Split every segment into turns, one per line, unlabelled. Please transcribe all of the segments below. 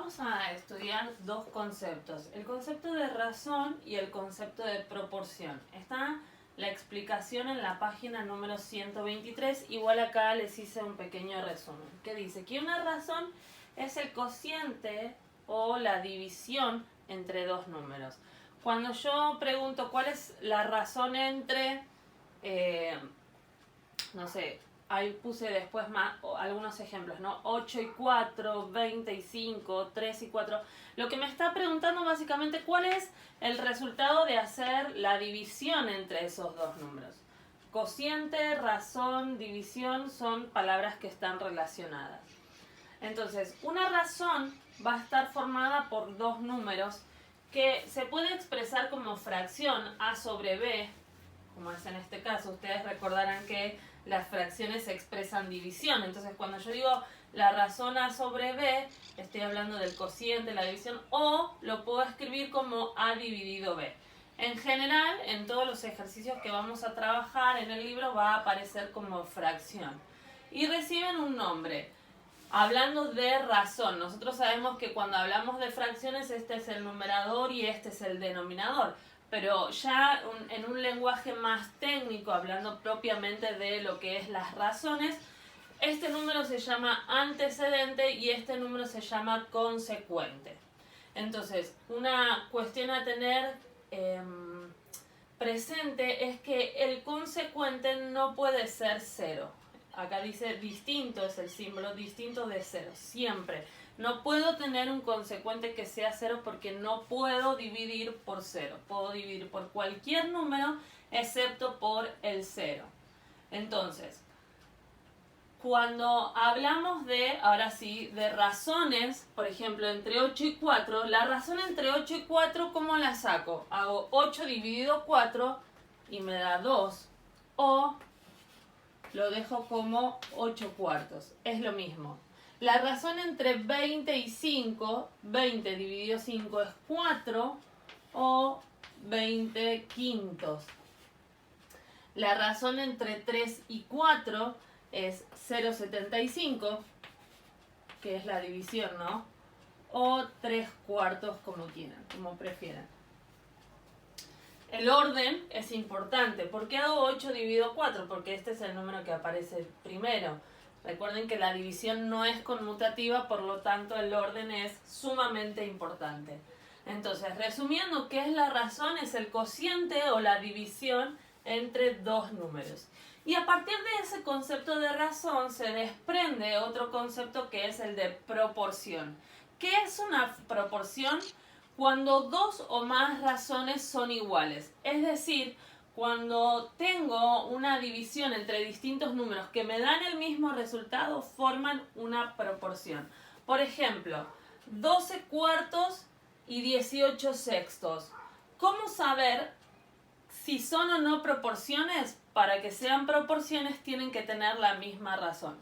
vamos a estudiar dos conceptos, el concepto de razón y el concepto de proporción. Está la explicación en la página número 123, igual acá les hice un pequeño resumen, que dice que una razón es el cociente o la división entre dos números. Cuando yo pregunto cuál es la razón entre, no sé, ahí puse después más algunos ejemplos, ¿no? 8 y 4, 20 y 5, 3 y 4. Lo que me está preguntando básicamente cuál es el resultado de hacer la división entre esos dos números. Cociente, razón, división son palabras que están relacionadas. Entonces, una razón va a estar formada por dos números que se puede expresar como fracción A sobre B, como es en este caso. Ustedes recordarán que las fracciones se expresan división. Entonces, cuando yo digo la razón A sobre B, estoy hablando del cociente, la división, o lo puedo escribir como A dividido B. En general, en todos los ejercicios que vamos a trabajar en el libro va a aparecer como fracción. Y reciben un nombre. Hablando de razón, nosotros sabemos que cuando hablamos de fracciones este es el numerador y este es el denominador. Pero ya en un lenguaje más técnico, hablando propiamente de lo que es las razones, este número se llama antecedente y este número se llama consecuente. Entonces, una cuestión a tener presente es que el consecuente no puede ser cero. Acá dice distinto, es el símbolo distinto de cero, siempre. No puedo tener un consecuente que sea cero porque no puedo dividir por cero. Puedo dividir por cualquier número excepto por el cero. Entonces, cuando hablamos de, ahora sí, de razones, por ejemplo, entre 8 y 4, la razón entre 8 y 4, ¿cómo la saco? Hago 8 dividido 4 y me da 2. O lo dejo como 8 cuartos. Es lo mismo. La razón entre 20 y 5, 20 dividido 5 es 4 o 20 quintos. La razón entre 3 y 4 es 0,75, que es la división, ¿no? O 3 cuartos, como quieran, como prefieran. El orden es importante. ¿Por qué hago 8 dividido 4? Porque este es el número que aparece primero. Recuerden que la división no es conmutativa, por lo tanto el orden es sumamente importante. Entonces, resumiendo, ¿qué es la razón? Es el cociente o la división entre dos números. Y a partir de ese concepto de razón se desprende otro concepto que es el de proporción. ¿Qué es una proporción? Cuando dos o más razones son iguales. Es decir, cuando tengo una división entre distintos números que me dan el mismo resultado, forman una proporción. Por ejemplo, 12 cuartos y 18 sextos. ¿Cómo saber si son o no proporciones? Para que sean proporciones tienen que tener la misma razón.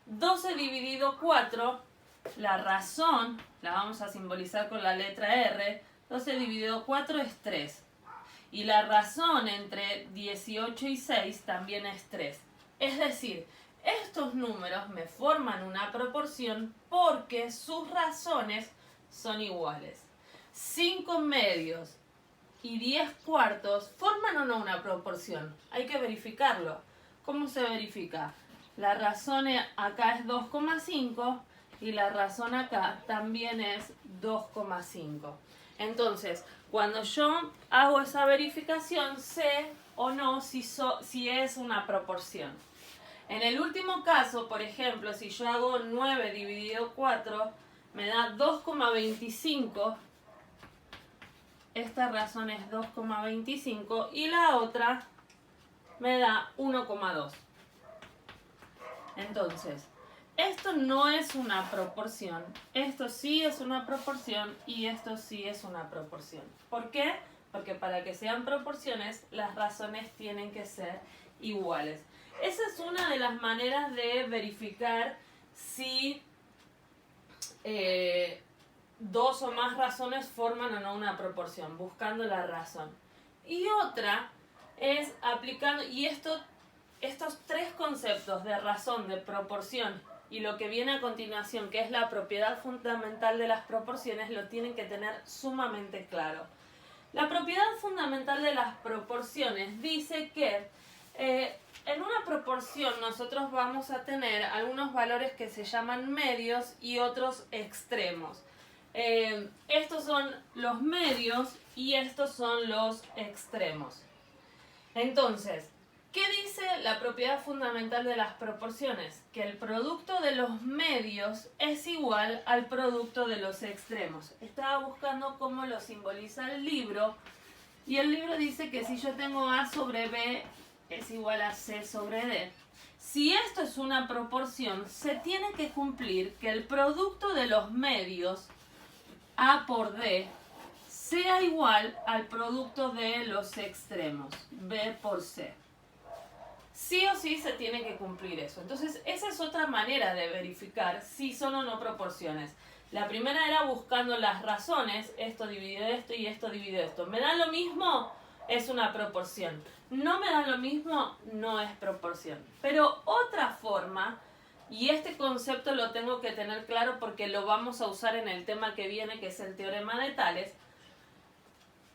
12 dividido 4, la razón la vamos a simbolizar con la letra R. 12 dividido 4 es 3. Y la razón entre 18 y 6 también es 3. Es decir, estos números me forman una proporción porque sus razones son iguales. 5 medios y 10 cuartos forman o no una proporción. Hay que verificarlo. ¿Cómo se verifica? La razón acá es 2,5 y la razón acá también es 2,5. Entonces, cuando yo hago esa verificación, sé o no si es una proporción. En el último caso, por ejemplo, si yo hago 9 dividido 4, me da 2,25. Esta razón es 2,25 y la otra me da 1,2. Entonces, esto no es una proporción, esto sí es una proporción y esto sí es una proporción. ¿Por qué? Porque para que sean proporciones, las razones tienen que ser iguales. Esa es una de las maneras de verificar si dos o más razones forman o no una proporción, buscando la razón. Y otra es aplicando, y estos tres conceptos de razón, de proporción y lo que viene a continuación, que es la propiedad fundamental de las proporciones, lo tienen que tener sumamente claro. La propiedad fundamental de las proporciones dice que en una proporción nosotros vamos a tener algunos valores que se llaman medios y otros extremos. Estos son los medios y estos son los extremos. Entonces, ¿qué dice la propiedad fundamental de las proporciones? Que el producto de los medios es igual al producto de los extremos. Estaba buscando cómo lo simboliza el libro y el libro dice que si yo tengo A sobre B es igual a C sobre D. Si esto es una proporción, se tiene que cumplir que el producto de los medios A por D sea igual al producto de los extremos, B por C. Sí o sí se tiene que cumplir eso. Entonces, esa es otra manera de verificar si son o no proporciones. La primera era buscando las razones, esto divide esto y esto divide esto. ¿Me da lo mismo? Es una proporción. ¿No me da lo mismo? No es proporción. Pero otra forma, y este concepto lo tengo que tener claro porque lo vamos a usar en el tema que viene, que es el teorema de Tales.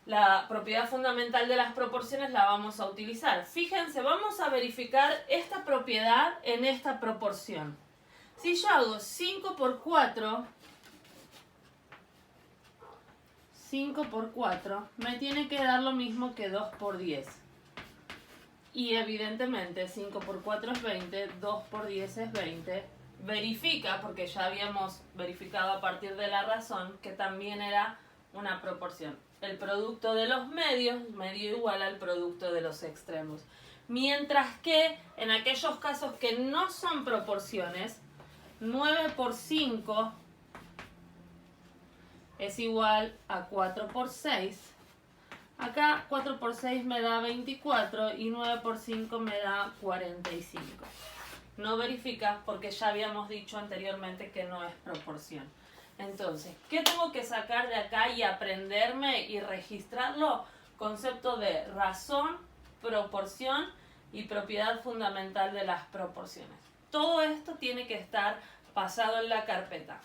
La propiedad fundamental de las proporciones la vamos a utilizar. Fíjense, vamos a verificar esta propiedad en esta proporción. Si yo hago 5 por 4, 5 por 4 me tiene que dar lo mismo que 2 por 10. Y evidentemente 5 por 4 es 20, 2 por 10 es 20. Verifica, porque ya habíamos verificado a partir de la razón, que también era una proporción. El producto de los medios, medio igual al producto de los extremos. Mientras que en aquellos casos que no son proporciones, 9 por 5 es igual a 4 por 6. Acá 4 por 6 me da 24 y 9 por 5 me da 45. No verifica porque ya habíamos dicho anteriormente que no es proporción. Entonces, ¿qué tengo que sacar de acá y aprenderme y registrarlo? Concepto de razón, proporción y propiedad fundamental de las proporciones. Todo esto tiene que estar pasado en la carpeta.